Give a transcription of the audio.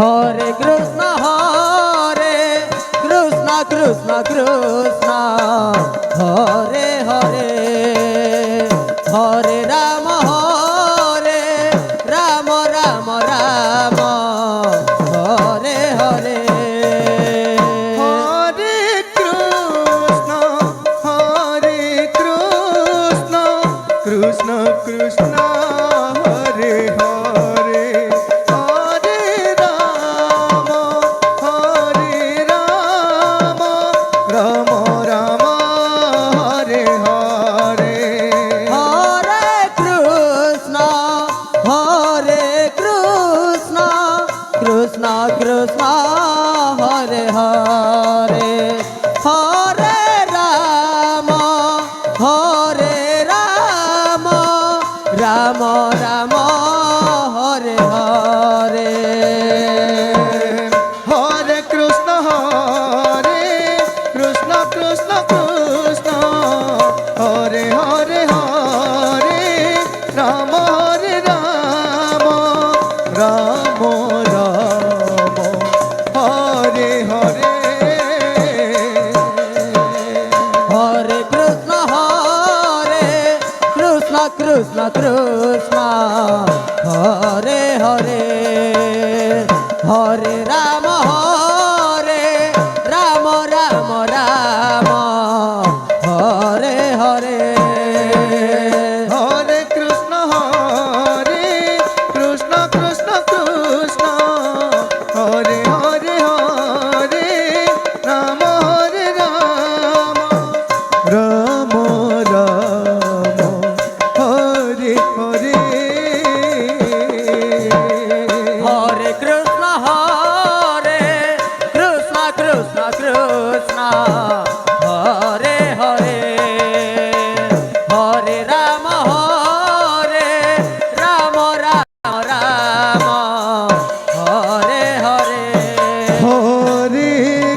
Hare Krishna Krishna Krishna Hare Hare Hare Ram Ram Ram Hare Hare Hare Krishna Krishna Krishna Hare Hare Hare Ram Ram Ram Hare Hare Hare Krishna Krishna Krishna Hare Hare Hare Ram Ram Ram Hare Hare Hare Krishna Krishna Krishna Hare Hare Hare Ram Ram Ram Hare Hare Hare Krishna Krishna Krishna Hare Hare Hare Ram